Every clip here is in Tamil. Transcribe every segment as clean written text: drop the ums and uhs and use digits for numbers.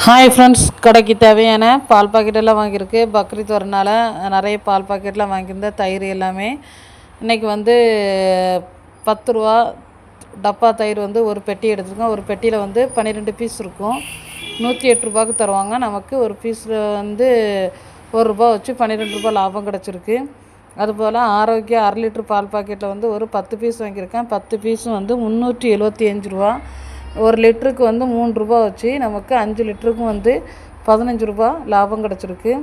ஹாய் ஃப்ரெண்ட்ஸ், கடைக்கு தேவையான பால் பாக்கெட்டெல்லாம் வாங்கியிருக்கு. பக்ரீத் வரனால நிறைய பால் பாக்கெட்லாம் வாங்கியிருந்தேன். தயிர் எல்லாமே இன்றைக்கி வந்து 10 ரூபா டப்பா தயிர் வந்து ஒரு பெட்டி எடுத்துருக்கோம். ஒரு பெட்டியில் வந்து 12 பீஸ் இருக்கும். 108 ரூபாய்க்கு தருவாங்க. நமக்கு ஒரு பீஸில் வந்து ₹1 வச்சு 12 ரூபா லாபம் கிடச்சிருக்கு. அதுபோல் ஆரோக்கிய 1/2 லிட்டர் பால் பாக்கெட்டில் வந்து ஒரு 10 பீஸ் வாங்கியிருக்கேன். 10 பீஸும் வந்து 375 ரூபா. ஒரு லிட்டருக்கு வந்து ₹3 வச்சு நமக்கு 5 லிட்டருக்கும் வந்து 15 ரூபா லாபம் கிடச்சிருக்கு.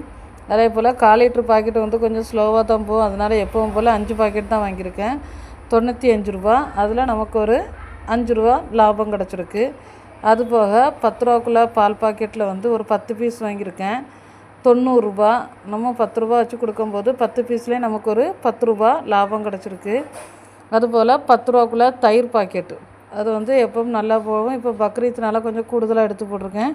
அதே போல் 1/4 லிட்ரு பாக்கெட்டு வந்து கொஞ்சம் ஸ்லோவாக தான் போகும். அதனால் எப்பவும் போல் 5 பாக்கெட் தான் வாங்கியிருக்கேன். 95 ரூபா. அதில் நமக்கு ஒரு 5 ரூபா லாபம் கிடச்சிருக்கு. அதுபோக 10 ரூபாக்குள்ளே பால் பாக்கெட்டில் வந்து ஒரு 10 பீஸ் வாங்கியிருக்கேன். 90 ரூபா. நம்ம 10 ரூபா வச்சு கொடுக்கும்போது 10 பீஸ்லேயே நமக்கு ஒரு 10 ரூபா லாபம் கிடச்சிருக்கு. அதுபோல் 10 ரூபாக்குள்ளே தயிர் பாக்கெட்டு அது வந்து எப்பவும் நல்லா போகும். இப்போ பக்ரீத்னால கொஞ்சம் கூடுதலாக எடுத்து போட்டிருக்கேன்.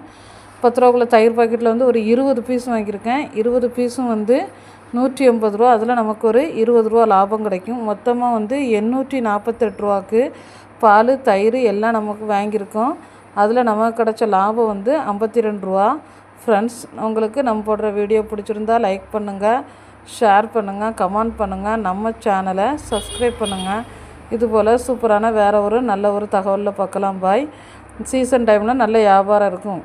10 ரூபாக்குள்ளே தயிர் பாக்கெட்டில் வந்து ஒரு 20 பீஸ் வாங்கியிருக்கேன். 20 பீஸும் வந்து 180 ரூபா. அதில் நமக்கு ஒரு 20 ரூபா லாபம் கிடைக்கும். மொத்தமாக வந்து 848 ரூபாக்கு பால் தயிர் எல்லாம் நமக்கு வாங்கியிருக்கோம். அதில் நமக்கு கிடைச்ச லாபம் வந்து 52 ரூபா. ஃப்ரெண்ட்ஸ், உங்களுக்கு நம்ம போடுற வீடியோ பிடிச்சிருந்தா லைக் பண்ணுங்கள், ஷேர் பண்ணுங்கள், கமெண்ட் பண்ணுங்கள், நம்ம சேனலை சப்ஸ்கிரைப் பண்ணுங்கள். இதுபோல் சூப்பரான வேறு ஒரு நல்ல ஒரு தகவலில் பார்க்கலாம். பாய். சீசன் டைமில் நல்ல வியாபாரம் இருக்கும்.